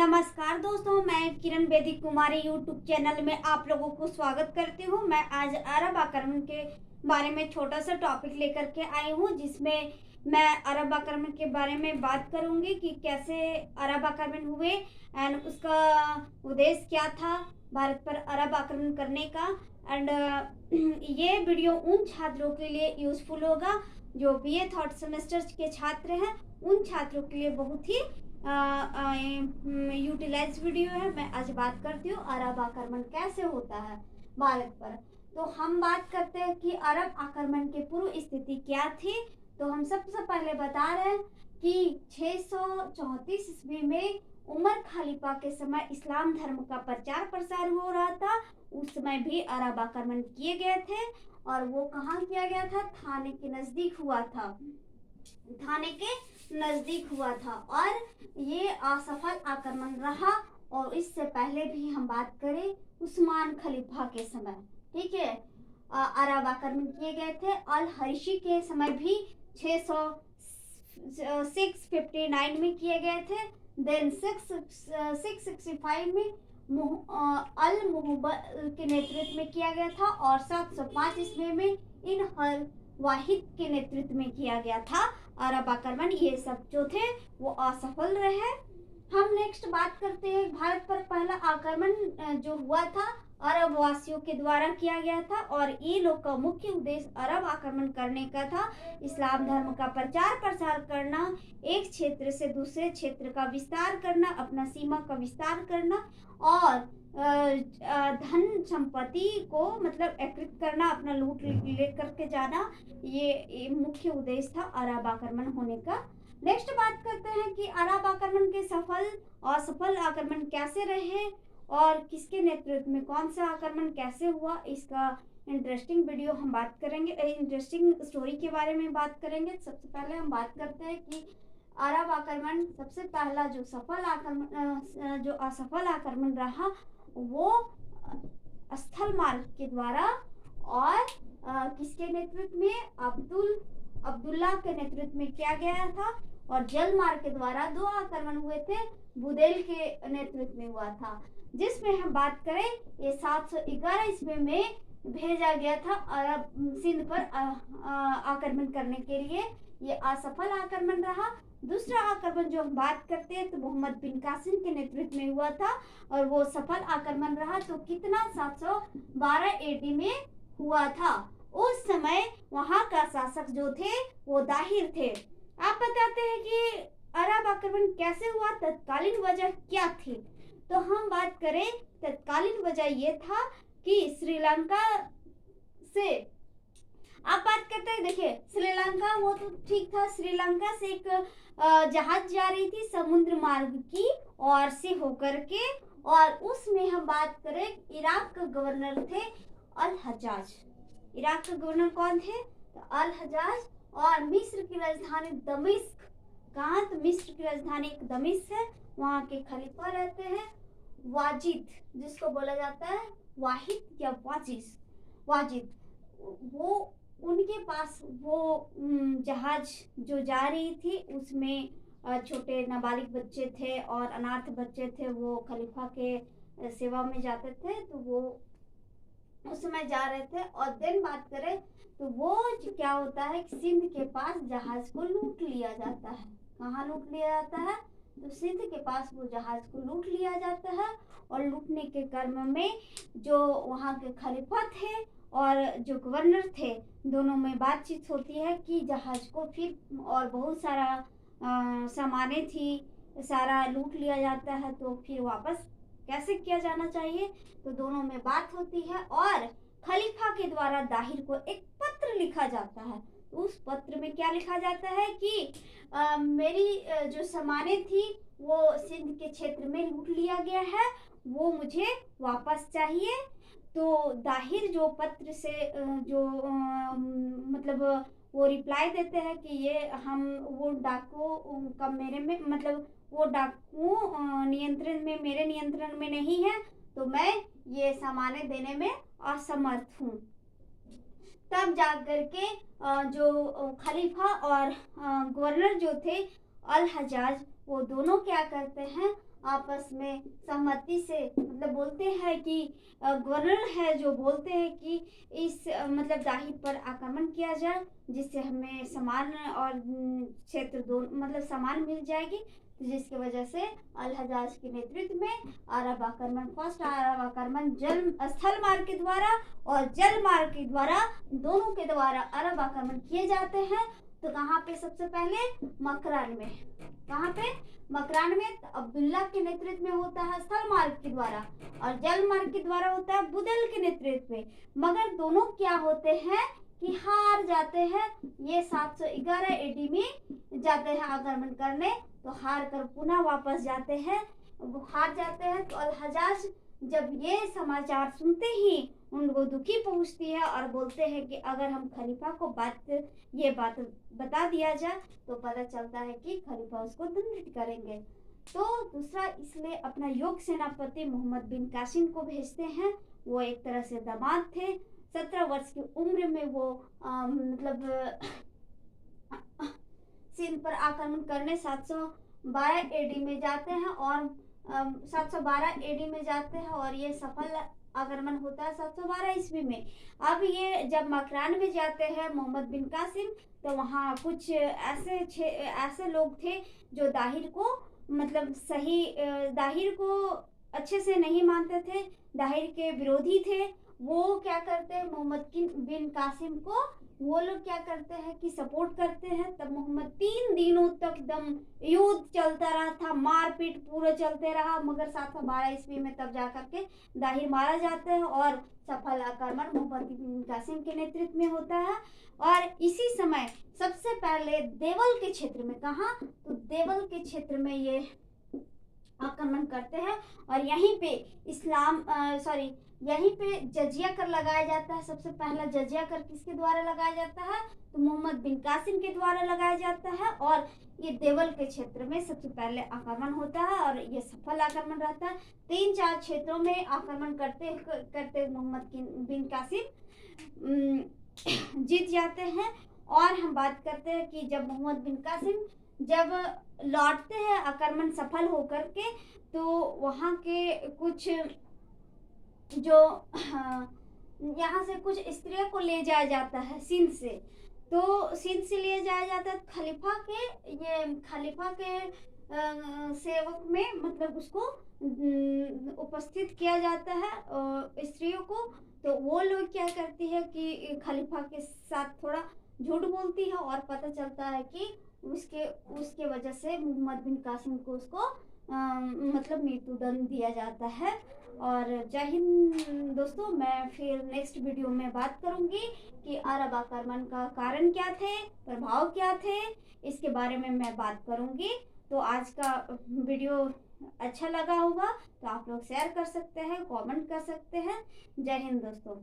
नमस्कार दोस्तों, मैं किरण बेदी कुमारी यूट्यूब चैनल में आप लोगों को स्वागत करती हूँ। मैं आज अरब आक्रमण के बारे में छोटा सा टॉपिक लेकर के आई हूँ, जिसमें मैं अरब आक्रमण के बारे में बात करूँगी कि कैसे अरब आक्रमण हुए एंड उसका उद्देश्य क्या था भारत पर अरब आक्रमण करने का। एंड ये वीडियो उन छात्रों के लिए यूज़फुल होगा जो बीए थर्ड सेमेस्टर के छात्र हैं। उन छात्रों के लिए बहुत ही यूटिलाइज वीडियो है। मैं आज बात करती हूँ अरब आक्रमण कैसे होता है भारत पर। तो हम बात करते हैं कि अरब आक्रमण की पूर्व स्थिति क्या थी। तो हम सबसे पहले बता रहे हैं कि 634 ईस्वी में उमर खलीफा के समय इस्लाम धर्म का प्रचार प्रसार हो रहा था। उस समय भी अरब आक्रमण किए गए थे और वो कहाँ किया गया था? थाने के नजदीक हुआ था। थाने के नजदीक हुआ था और ये असफल आक्रमण रहा। और इससे पहले भी हम बात करें उस्मान खलीफा के समय, ठीक है, अरब आक्रमण किए गए थे। अल हरीशी के समय भी 659 में किए गए थे। देन 665 में अल मुहब्बल के नेतृत्व में किया गया था और 705 ईस्वी में इन हल वाहिद के नेतृत्व में किया गया था अरब आक्रमण। ये सब जो थे वो असफल रहे। हम नेक्स्ट बात करते हैं भारत पर पहला आक्रमण जो हुआ था अरब वासियों के द्वारा किया गया था और ये लोग का मुख्य उद्देश्य अरब आक्रमण करने का था। इस्लाम धर्म का प्रचार प्रसार करना, एक क्षेत्र से दूसरे क्षेत्र का विस्तार करना, अपना सीमा का विस्तार करना और धन संपत्ति को मतलब एकत्रित करना, अपना लूट लेकर के जाना। ये मुख्य उद्देश्य था अरब आक्रमण होने का। नेक्स्ट बात करते हैं कि अरब आक्रमण के सफल और असफल आक्रमण कैसे रहे और किसके नेतृत्व में कौन सा आक्रमण कैसे हुआ। इसका इंटरेस्टिंग वीडियो हम बात करेंगे, इंटरेस्टिंग स्टोरी के बारे में बात करेंगे। सबसे पहले हम बात करते हैं कि अरब आक्रमण सबसे पहला जो सफल आक्रमण जो असफल आक्रमण रहा वो स्थल मार्ग के द्वारा और किसके नेतृत्व में? अब्दुल्ला के नेतृत्व में किया गया था। और जल मार्ग के द्वारा दो आक्रमण हुए थे, बुदेल के नेतृत्व में हुआ था। जिसमें हम बात करें ये 711 ईस्वी में भेजा गया था अरब सिंध पर आक्रमण करने के लिए। ये असफल आक्रमण रहा। दूसरा आक्रमण जो हम बात करते हैं तो मोहम्मद बिन कासिम के नेतृत्व में हुआ था और वो सफल आक्रमण रहा। तो कितना? 712 एडी में हुआ था। उस समय वहां का शासक जो थे वो दाहिर थे। आप बताते हैं कि अरब आक्रमण कैसे हुआ, तत्कालीन वजह क्या थी? तो हम बात करें तत्कालीन वजह ये था कि श्रीलंका से आप बात करते हैं। देखिए श्रीलंका वो तो ठीक था, श्रीलंका से एक जहाज जा रही थी समुद्र मार्ग की ओर से होकर के और उसमें हम बात करें इराक के गवर्नर थे अल हजाज। इराक के गवर्नर कौन थे? तो अल हजाज। और मिस्र की राजधानी दमिश्क, कहाँ? तो मिस्र की राजधानी दमिश्क है। वहाँ के खलीफा रहते हैं वाजिद, जिसको बोला जाता है वाहिद या वाजिद। वो उनके पास वो जहाज जो जा रही थी उसमें छोटे नाबालिग बच्चे थे और अनाथ बच्चे थे। वो खलीफा के सेवा में जाते थे, तो वो उस समय जा रहे थे। और दिन बात करें तो वो क्या होता है कि सिंध के पास जहाज को लूट लिया जाता है। कहाँ लूट लिया जाता है? तो सिंध के पास वो जहाज को लूट लिया जाता है और लूटने के क्रम में जो वहाँ के खलीफा थे और जो गवर्नर थे दोनों में बातचीत होती है कि जहाज को फिर और बहुत सारा सामानें थी, सारा लूट लिया जाता है तो फिर वापस कैसे किया जाना चाहिए। तो दोनों में बात होती है और खलीफा के द्वारा दाहिर को एक पत्र लिखा जाता है। उस पत्र में क्या लिखा जाता है कि मेरी जो सामानें थी वो सिंध के क्षेत्र में लूट लिया गया है, वो मुझे वापस चाहिए। तो दाहिर जो पत्र से जो मतलब वो रिप्लाई देते हैं कि ये हम वो डाकू का मेरे में मतलब वो डाकू नियंत्रण में मेरे नियंत्रण में नहीं है, तो मैं ये सामानें देने में असमर्थ हूँ। तब जाकर के जो खलीफा और गवर्नर जो थे अल हजाज वो दोनों क्या करते हैं? आपस में सहमति से मतलब बोलते हैं कि गवर्नर है जो बोलते हैं कि इस मतलब दाहिर पर आक्रमण किया जाए, जिससे हमें सामान और क्षेत्र दोनों मतलब सामान मिल जाएगी। तो जिसकी वजह से अल हजाज के नेतृत्व में अरब आक्रमण, फर्स्ट अरब आक्रमण जल स्थल मार्ग के द्वारा और जल मार्ग के द्वारा, दोनों के द्वारा अरब आक्रमण किए जाते हैं। तो कहाँ पे? सबसे पहले मकरान में। कहाँ पे? मकरान में अब्दुल्ला के नेतृत्व में होता है स्थल मार्ग के द्वारा, और जल मार्ग के द्वारा होता है बुदेल के नेतृत्व में। मगर दोनों क्या होते हैं कि हार जाते हैं। ये 711 एडी में जाते हैं आक्रमण करने, तो हार कर पुनः वापस जाते हैं। वो हार जाते हैं तो अल हजाज जब ये समाचार सुनते ही उनको दुखी पहुंचती है और बोलते हैं कि अगर हम खलीफा को ये बात बता दिया जाए तो पता चलता है कि खलीफा उसको दंडित करेंगे। तो दूसरा, इसलिए अपना योग सेनापति मोहम्मद बिन कासिम को भेजते हैं। वो एक तरह से दामाद थे। 17 वर्ष की उम्र में वो मतलब सिंध पर आक्रमण करने 712 एडी में जाते हैं और 712 एडी में जाते हैं और ये सफल आक्रमण होता है 712 ईस्वी में। अब ये जब मकरान में जाते हैं मोहम्मद बिन कासिम, तो वहाँ कुछ ऐसे लोग थे जो दाहिर को मतलब सही दाहिर को अच्छे से नहीं मानते थे, दाहिर के विरोधी थे। वो क्या करते हैं, मोहम्मद बिन कासिम को वो लोग क्या करते हैं कि सपोर्ट करते हैं। तब मोहम्मद 3 दिनों तक एकदम युद्ध चलता रहा था, मारपीट पूरा चलते रहा। मगर 712 ईस्वी में तब जाकर के दाहिर मारा जाता है और सफल आक्रमण मोहम्मद बिन कासिम के नेतृत्व में होता है। और इसी समय सबसे पहले देवल के क्षेत्र में, कहा तो देवल के क्षेत्र में ये आक्रमण करते हैं और यहीं पे यहीं पे जजिया कर लगाया जाता है। सबसे पहला जजिया कर किसके द्वारा लगाया जाता है? तो मोहम्मद बिन कासिम के द्वारा लगाया जाता है। और ये देवल के क्षेत्र में सबसे पहले आक्रमण होता है और ये सफल आक्रमण रहता है। 3-4 क्षेत्रों में आक्रमण करते करते मोहम्मद बिन कासिम जीत जाते हैं। और हम बात करते हैं कि जब मोहम्मद बिन कासिम जब लौटते हैं आक्रमण सफल होकर के, तो वहाँ के कुछ जो यहाँ से कुछ स्त्रियों को ले जाया जाता है सिंध से। तो सिंध से ले जाया जाता है खलीफा के सेवक में मतलब उसको उपस्थित किया जाता है स्त्रियों को। तो वो लोग क्या करती है कि खलीफा के साथ थोड़ा झूठ बोलती है और पता चलता है कि उसके वजह से मोहम्मद बिन कासिम को उसको मतलब मृत्युदंड दिया जाता है। और जय हिंद दोस्तों, मैं फिर नेक्स्ट वीडियो में बात करूंगी कि अरब आक्रमण का कारण क्या थे, प्रभाव क्या थे, इसके बारे में मैं बात करूंगी। तो आज का वीडियो अच्छा लगा होगा तो आप लोग शेयर कर सकते हैं, कमेंट कर सकते हैं। जय हिंद दोस्तों।